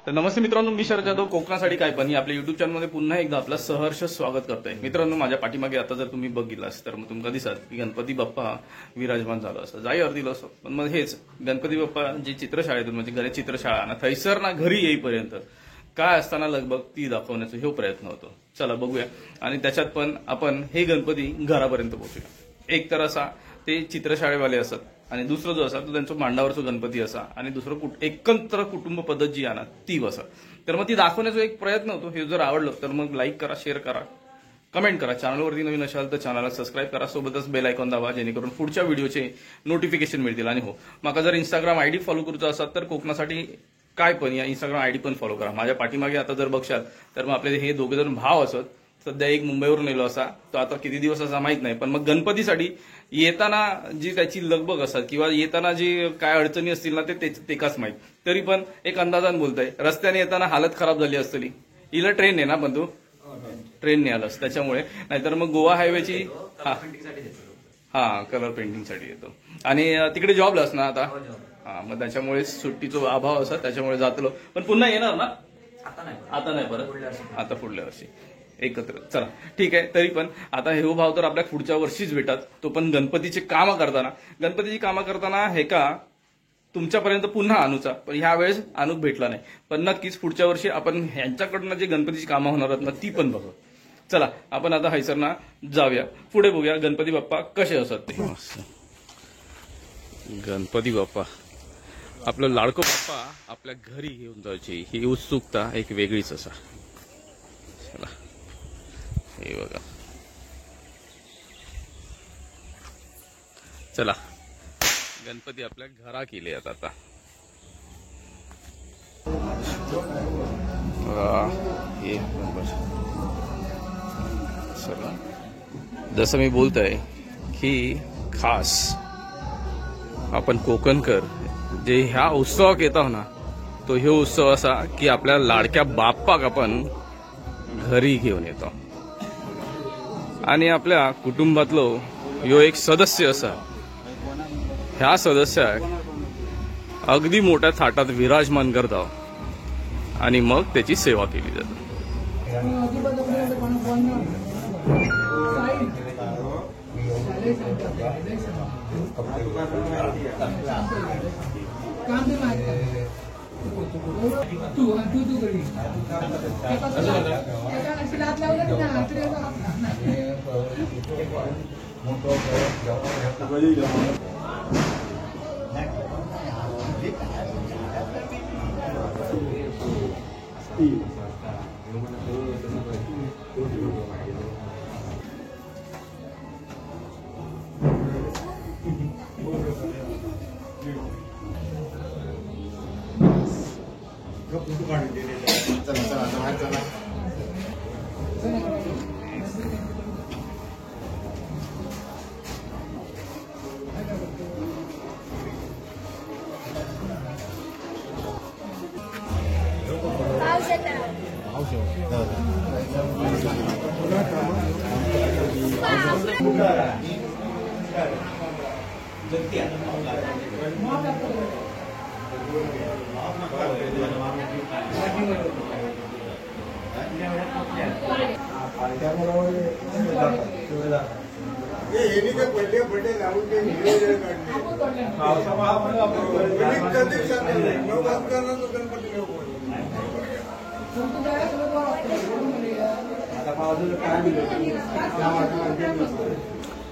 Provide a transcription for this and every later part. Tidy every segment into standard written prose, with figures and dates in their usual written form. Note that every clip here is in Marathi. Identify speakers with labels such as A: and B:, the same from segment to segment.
A: तर नमस्ते मित्रांनो, मी शरद जाधव, कोकणासाठी काय पण आपल्या युट्यूब चॅनलमध्ये पुन्हा एकदा आपलं सहर्ष स्वागत करतोय. मित्रांनो, माझ्या पाठीमागे आता जर तुम्ही बघितलास तर मग तुमका दिसत की गणपती बाप्पा विराजमान झालो असं जाई अर्धीलो असं. पण मग हेच गणपती बाप्पा जी चित्रशाळेतून म्हणजे गणेश चित्रशाळा ना थैसर ना घरी येईपर्यंत काय असताना लगबग ती दाखवण्याचा हे प्रयत्न होतो. चला बघूया. आणि त्याच्यात पण आपण हे गणपती घरापर्यंत पोहोचूया. एक तर असा ते चित्रशाळेवाले असत आणि दुसरं जो असा तो त्यांचा मांडावरचा गणपती असा आणि दुसरं एकत्र कुटुंब पद्धत जी आहे ना ती बसा. तर मग ती दाखवण्याचा एक प्रयत्न होतो. हे जर आवडलं तर मग लाईक करा, शेअर करा, कमेंट करा. चॅनलवरती नवीन असाल तर चॅनलला सबस्क्राईब करा, सोबतच बेल आयकॉन दाबा जेणेकरून पुढच्या व्हिडिओचे नोटिफिकेशन मिळतील. आणि हो, माका जर इंस्टाग्राम आयडी फॉलो करूचा असाल तर कोकणासाठी काय पण या इंस्टाग्राम आयडी पण फॉलो करा. माझ्या पाठीमागे आता जर बघशाल तर मग आपले हे दोघे जण भाव असत. सध्या एक मुंबईवरून येलो असा, तो आता किती दिवस असा माहित नाही. पण मग गणपतीसाठी येताना जी त्याची लगबग असतात किंवा येताना जी काय अडचणी असतील ना तेकाच माहित. तरी पण एक अंदाजान बोलताय, रस्त्याने येताना हालत खराब झाली असतली. इला ट्रेन आहे ना पण तू ट्रेनने आलास त्याच्यामुळे, नाहीतर मग गोवा हायवेची कलर पेंटिंगसाठी येतो. आणि तिकडे जॉबलास ना आता, मग त्याच्यामुळे सुट्टीचा अभाव असा, त्याच्यामुळे जातलो. पण पुन्हा येणार ना? आता नाही परत, आता पुढल्या वर्षी एकत्र. चला ठीक आहे. तरी पण आता हे भाव तर आपल्या पुढच्या वर्षीच भेटतात, तो पण गणपतीची कामं करताना हे का तुमच्यापर्यंत पुन्हा आणूचा. पण ह्या वेळेस आणूक भेटला नाही. पण नक्कीच पुढच्या वर्षी आपण ह्यांच्याकडनं जे गणपतीची कामं होणार आहेत ना ती पण बघू. चला आपण आता हैसरना जाऊया, पुढे बघूया गणपती बाप्पा कसे असतात ते. गणपती बाप्पा आपलं लाडको बाप्पा आपल्या घरी घेऊन जायची ही उत्सुकता एक वेगळीच असा. चला हे बघा, चला गणपती आपल्या घरा केले आता. हे चला, जसं मी बोलतोय की खास आपण कोकणकर जे ह्या उत्सवाक येतो ना, तो हे उत्सव असा की आपल्या लाडक्या बाप्पाक आपण घरी घेऊन येतो. आणि आपल्या कुटुंबातलो ह्यो एक सदस्य असा, ह्या सदस्याक अगदी मोठ्या थाटात विराजमान करता आणि मग त्याची सेवा केली जाते.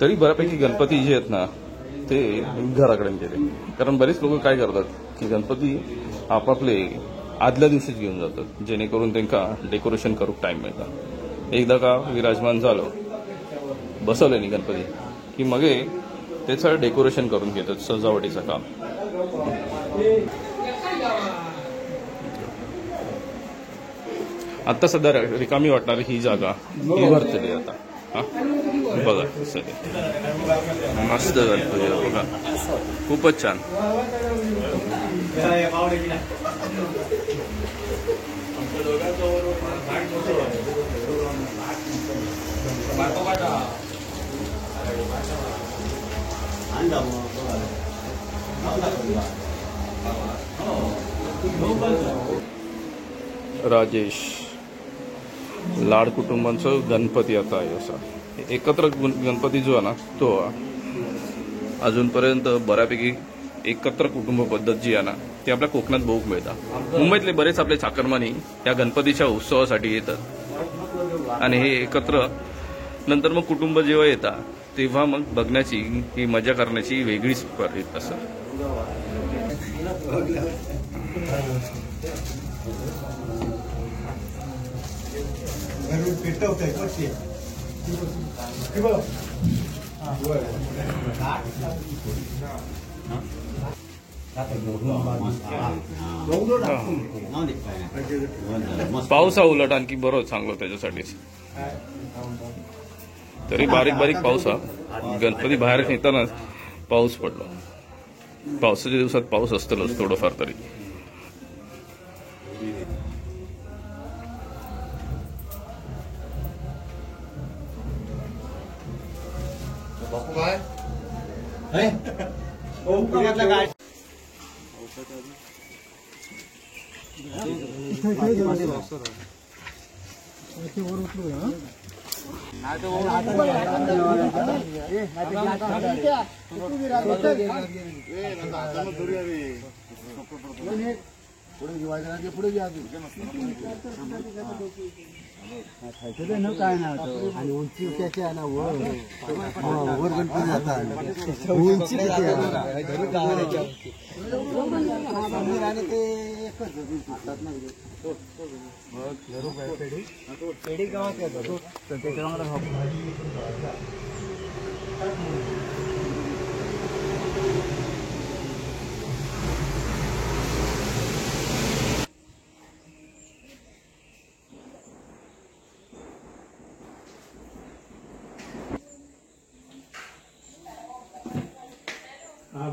A: तरी बऱ्यापैकी गणपती जे आहेत ना ते घराकडे गेले, कारण बरेच लोक काय करतात की गणपती आपापले आदल्या दिवशीच घेऊन जातात, जेणेकरून त्यांना डेकोरेशन करूक टाइम मिळतात. एकदा का विराजमान झालं, बसवले नाही गणपती की मग त्याचं डेकोरेशन करून घेतात, सजावटीचं काम. आता सध्या रिकामी वाटणारी ही जागा ही भरतली आता. हा बघा सध्या मस्त गणपती बघा, खूपच छान. राजेश लाड कुटुंबांचं गणपती आता आहे असा एकत्र गणपती जो आहे ना तो अजूनपर्यंत बऱ्यापैकी एकत्र कुटुंब पद्धत जी आहे ना ती आपल्या कोकणात बघूक मिळतात. मुंबईतले बरेच आपले चाकरमानी या गणपतीच्या उत्सवासाठी येतात आणि हे एकत्र नंतर मग कुटुंब जेव्हा येतात तेव्हा मग बघण्याची ही मजा करण्याची वेगळीच पद्धत असं. पाऊस हा उलट आणखी बरं चांगलं त्याच्यासाठीच. तरी बारीक बारीक पाऊस हा गणपती बाहेर नेताना पाऊस पडला. पावसाच्या दिवसात पाऊस असतलच थोडंफार तरी.
B: काय ना आणि उंची त्याची आहे ना वर गणपती जातात उंची किती आणि ते एकच हातात नाही पेढी गावात येतो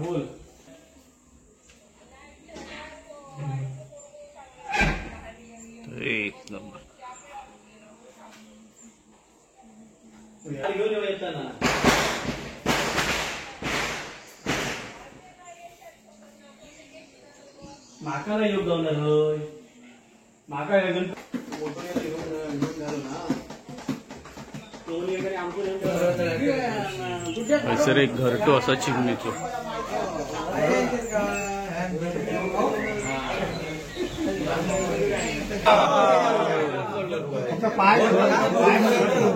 A: बोल. एक नंबर.
C: माकाला योग जाणार होय माका
A: सर एक घरटो असा चिमणीचो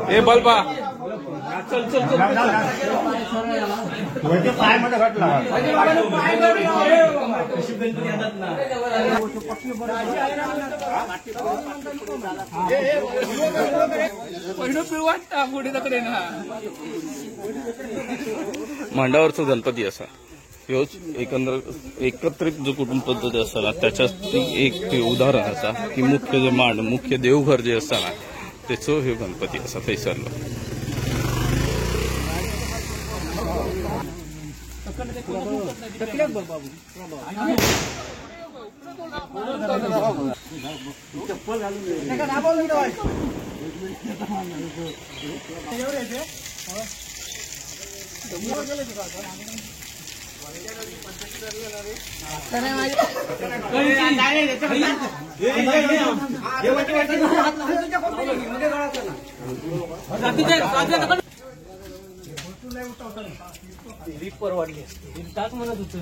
A: ए बल्बा चल चल चल
B: पाय मध्ये घटला
A: मांडावरचा गणपती असा ह्योच एकत्रित जो कुटुंब पद्धती असता ना त्याच्यात एक उदाहरण असा की मुख्य जो मांड मुख्य देवघर जे असता ना त्याचो हे गणपती असा थंयसरलो.
C: परवडली ताक म्हणत होतं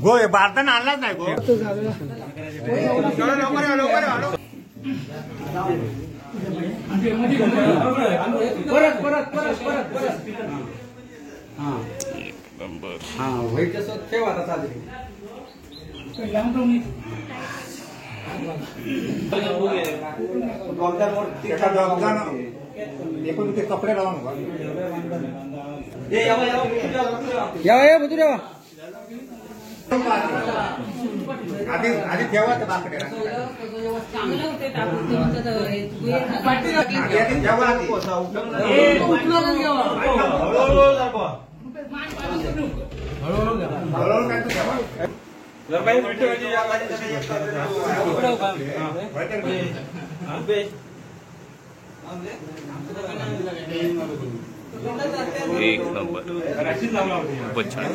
D: गोय भारताने आणलाच नाही गो एकूण ते कपडे लावून आधी आधी ठेवा ते बाकडे हळूहळू काय ठेवा
A: एक नंबर खूपच छान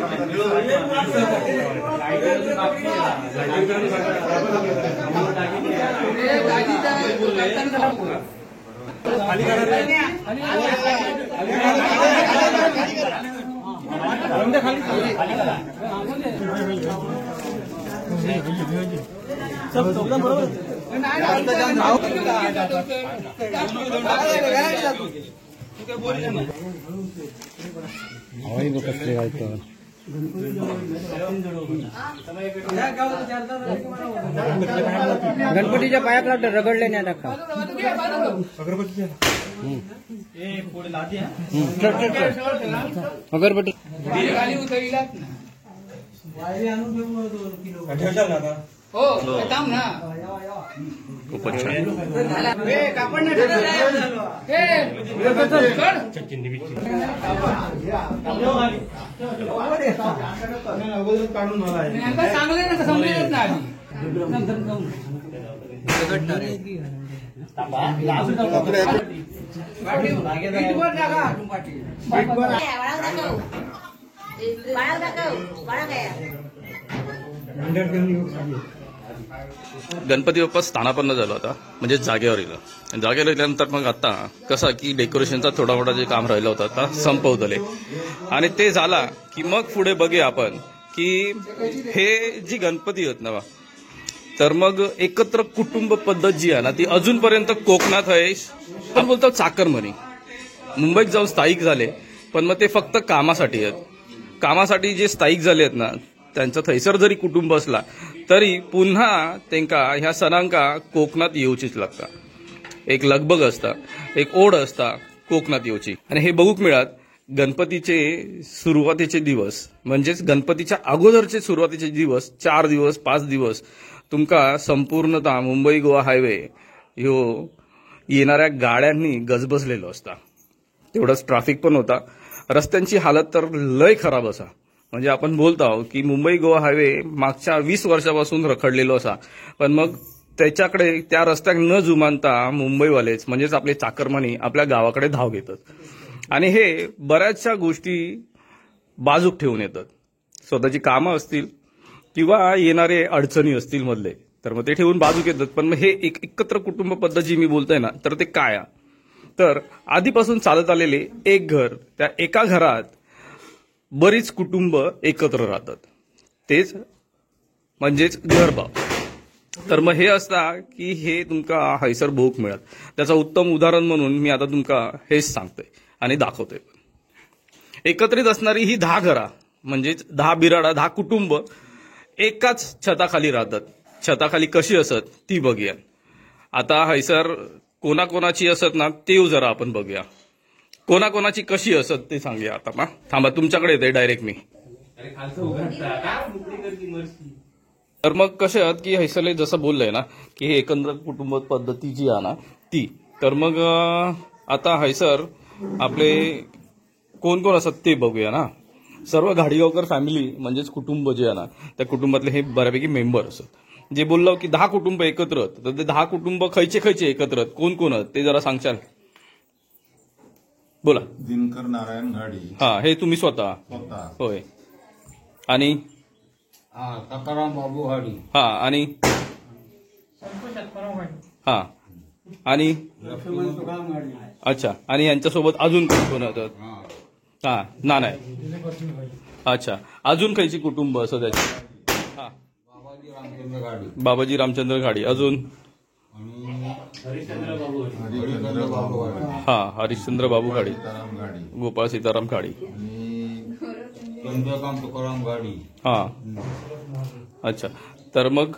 E: गणपतीच्या पायात रगडले नाही टाका अगरबत्ती
A: खूपच छान गणपती बाप्पा स्थानापन्न झालो आता म्हणजे जागेवर येलं. जागेवर येल्यानंतर मग आता कसं की डेकोरेशनचा थोडा मोठा जे काम राहिलं होतं आता संपवतले आणि ते झाला की मग पुढे बघूया आपण की हे जी गणपती आहेत ना तर मग एकत्र कुटुंब पद्धत जी आहे ना ती अजूनपर्यंत कोकणात आहे. आपण बोलतो चाकरमनी मुंबईत जाऊन स्थायिक झाले पण मग ते फक्त कामासाठी आहेत. कामासाठी जे स्थायिक झाले आहेत ना त्यांचं थैसर जरी कुटुंब असला तरी पुन्हा त्यांका ह्या सणांका कोकणात येऊचीच लागता. एक लगबग असता एक ओढ असता कोकणात येऊची आणि हे बघूक मिळत गणपतीचे सुरुवातीचे दिवस म्हणजेच गणपतीच्या अगोदरचे सुरुवातीचे दिवस 4 दिवस 5 दिवस तुमका संपूर्णतः मुंबई गोवा हायवे ह्यो येणाऱ्या गाड्यांनी गजबजलेलो असता. तेवढाच ट्रॅफिक पण होता. रस्त्यांची हालत तर लय खराब असा म्हणजे आपण बोलतो की मुंबई गोवा हायवे मागच्या 20 वर्षापासून रखडलेलो असा पण मग त्याच्याकडे त्या रस्त्यात न जुमानता मुंबईवालेच म्हणजेच आपले चाकरमानी आपल्या गावाकडे धाव घेतात आणि हे बऱ्याचशा गोष्टी बाजूक ठेवून येतात. स्वतःची कामं असतील किंवा येणारे अडचणी असतील मधले तर मग ते ठेवून बाजूक येतात. पण मग हे एक एकत्र कुटुंब पद्धत जी मी बोलतोय ना तर ते काय तर आधीपासून चालत आलेले एक घर त्या एका घरात बरीच कुटुंब एकत्र राहतात तेच म्हणजेच घरभाव. तर मग हे असता की हे तुमका हैसर भोग मिळत. त्याचं उत्तम उदाहरण म्हणून मी आता तुमका हेच सांगतोय आणि दाखवतोय. एकत्रित असणारी ही 10 घरा म्हणजेच 10 बिराडा 10 कुटुंब एकाच छताखाली राहतात. छताखाली कशी असत ती बघूया. आता हैसर कोणाकोणाची असत ना ते जरा आपण बघूया. कोणाकोणाची कशी असत ते सांगूया. आता मग थांबा तुमच्याकडे येते डायरेक्ट मी. तर मग कसे आहात की हैसरले जसं बोललंय ना की हे एकंदर कुटुंब पद्धती जी आहे ना ती तर मग आता हैसर आपले कोण कोण असत ते बघूया ना. सर्व घाडीगावकर फॅमिली म्हणजेच कुटुंब जे आहे ना त्या कुटुंबातले हे बऱ्यापैकी मेंबर असत जे बोललो की 10 कुटुंब एकत्र आहेत, तर ते 10 कुटुंब खयचे एकत्र आहेत, कोण कोण आहेत ते जरा सांगशाल? बोला.
E: दिनकर नारायण घाडी
A: हा, हे तुम्ही स्वतः? होय. आणि
B: सकाराम बाबू घाडी.
A: हा, आणि हा, आणि अच्छा, आणि यांच्यासोबत अजून कोण होतात? हा, नाही. अच्छा, अजून खयची कुटुंब असं त्याची? हा, बाबाजी रामचंद्र घाडी. अजून? हा, हरिश्चंद्र बाबू घाडी, गोपाळ सीताराम घाडी,
B: तुकाराम घाडी.
A: हा. अच्छा, तर मग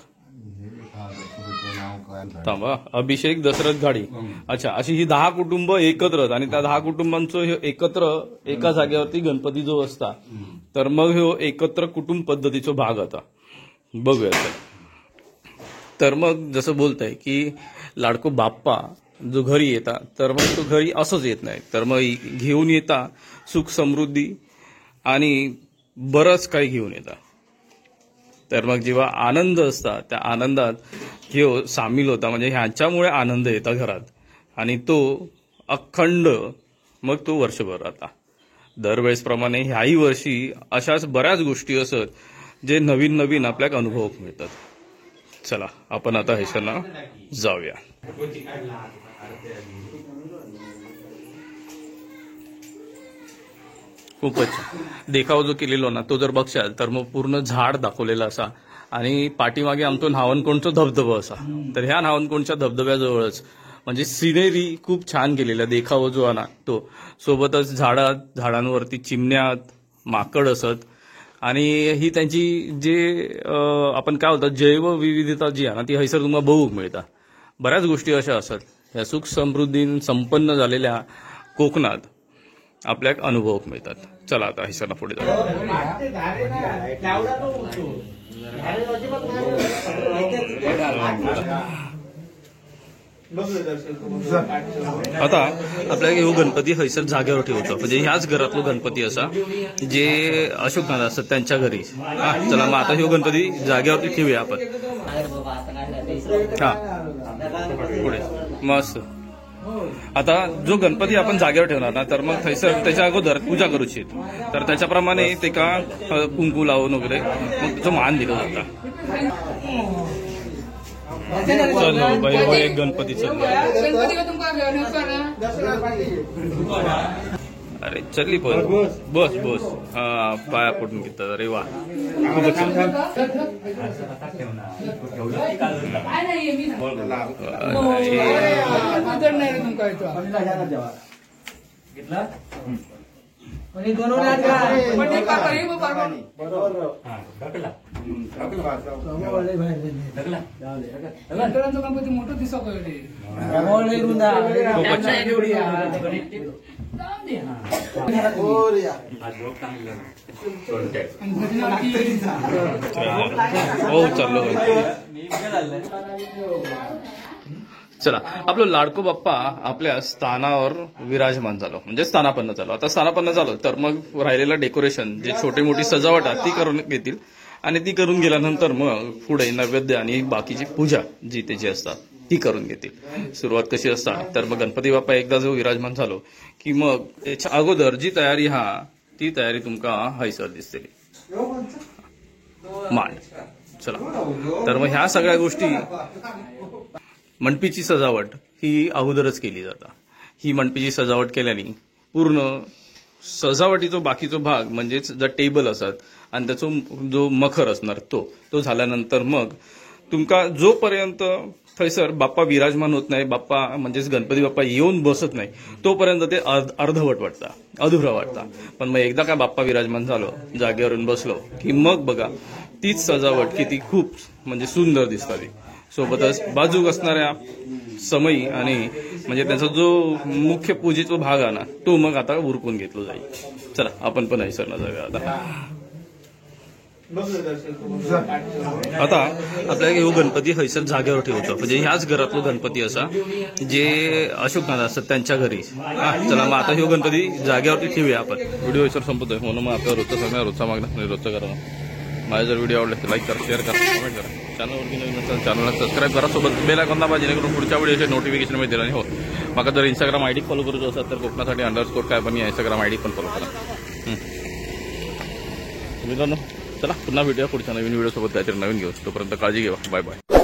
A: थांबा, अभिषेक दशरथ घाडी. अच्छा, अशी ही 10 कुटुंब एकत्र आहेत आणि त्या 10 कुटुंबांचं हे एकत्र एका जागेवरती गणपती जो असता, तर मग ह्यो एकत्र कुटुंब पद्धतीचा भाग आता बघूया. तर मग जसं बोलताय की लाडको बाप्पा जो घरी येता, तर मग तो घरी असंच येत नाही, तर मग घेऊन येता सुख समृद्धी आणि बरंच काही घेऊन येता. तर मग जेव्हा आनंद असता त्या आनंदात ह्यो सामील होता, म्हणजे ह्याच्यामुळे आनंद येता घरात आणि तो अखंड मग तो वर्षभर राहता. दरवेळेसप्रमाणे ह्याही वर्षी अशाच बऱ्याच गोष्टी असत जे नवीन नवीन आपल्याला अनुभव मिळतात. चला आपण आता हैसरला जाऊया. खूपच देखाव जो केलेलो ना तो जर बघशाल तर मग पूर्ण झाड दाखवलेला असा आणि पाठीमागे आमचो न्हावणकोंडचा धबधबा असा. तर ह्या न्हावणकोंडच्या धबधब्याजवळच म्हणजे सिनेरी खूप छान केलेला देखाव जो आहे ना तो, सोबतच झाडांवरती चिमण्यात माकड असत आणि ही त्यांची जे आपण काय होतं जैवविविधता जी आहे ना ती हैसर तुम्हाला बघूक मिळता. बऱ्याच गोष्टी अशा असतात ह्या सुख समृद्धीन संपन्न झालेल्या कोकणात आपल्याला अनुभव मिळतात. चला आता हैसरला पुढे जाऊ. आता आपल्याला ह्यो गणपती हैसर जागेवर ठेवतो, म्हणजे ह्याच घरातलो गणपती असा जे अशोक नाना असतात त्यांच्या घरी. चला मग आता ह्यो गणपती जागेवरती ठेवूया आपण. हा, पुढे मस्त. आता जो गणपती आपण जागेवर ठेवणार ना तर मग थैसर त्याच्या अगोदर पूजा करूची, तर त्याच्याप्रमाणे ते का कुंकू लावून वगैरे मग त्याचा मान दिला जाता. चलो बाई एक गणपती चल. अरे चल्ली पण बस बस. हा, पाया पडून घेतात. अरे वा, खूपच
C: गणपती मोठं दिसत
A: हो चाललो. चला आपलं लाडको बाप्पा आपल्या स्थानावर विराजमान झालो, म्हणजे स्थानापन्न झालो. आता स्थानापन्न झालो तर मग राहिलेलं डेकोरेशन जे छोटी मोठी सजावट आहे ती करून घेतील आणि ती करून गेल्यानंतर मग पुढे नैवेद्य आणि बाकीची पूजा जी त्याची असतात ती करून घेतील. सुरुवात कशी असतात तर मग गणपती बाप्पा एकदा जो विराजमान झालो की मग त्याच्या अगोदर जी तयारी ती तयारी तुमका हैसर दिसते मान. चला तर मग ह्या सगळ्या गोष्टी मंडपीची सजावट ही अगोदरच केली जाता. ही मंडपीची सजावट केल्याने पूर्ण सजावटीचा बाकीचा भाग म्हणजेच जो टेबल असतात आणि त्याचा जो मखर असणार तो झाल्यानंतर मग तुमका जोपर्यंत थैसर बाप्पा विराजमान होत नाही, बाप्पा म्हणजेच गणपती बाप्पा येऊन बसत नाही तोपर्यंत ते अर्धवट वाटता, अधुरा वाटता. पण मग एकदा का बाप्पा विराजमान झालो, जागेवरून बसलो की मग बघा तीच सजावट किती खूप म्हणजे सुंदर दिसतात. सोबतच बाजूक असणाऱ्या समयी आणि म्हणजे त्याचा जो मुख्य पूजेचा भाग आहे ना तो मग आता उरकून घेतला जाईल. चला आपण पण हैसरला जाऊया आता. आता आपल्याला ह्यो गणपती हयसर जागेवर ठेवतो म्हणजे ह्याच घरातलो गणपती असा जे अशोक नाना असतात त्यांच्या घरी हा चला मग आता ह्यो गणपती जागेवरती ठेवूया आपण व्हिडिओ हयसर संपतोय म्हणून मग आपल्या रोजचा सांगणार रोजचा मागणं आणि रोजचा करा माझा जर व्हिडिओ आवडला तर लाईक करा शेअर करा कमेंट करा चॅनलवरती नवीन असेल चॅनलला सबस्क्राईब करा सोबत बेल आयकॉन दाबा जेणेकरून पुढच्या व्हिडिओचे नोटिफिकेशन मिळतील आणि हो माका जर इंस्टाग्राम आयडी फॉलो करूचो असाल तर कोकणासाठी अंडरस्कोर काय पण या इंस्टाग्राम आयडी पण फॉलो करा मित्रांनो चला पुन्हा भेटूया पुढच्या नवीन व्हिडिओ सोबत काहीतरी नवीन घेऊ तोपर्यंत काळजी घ्या बाय बाय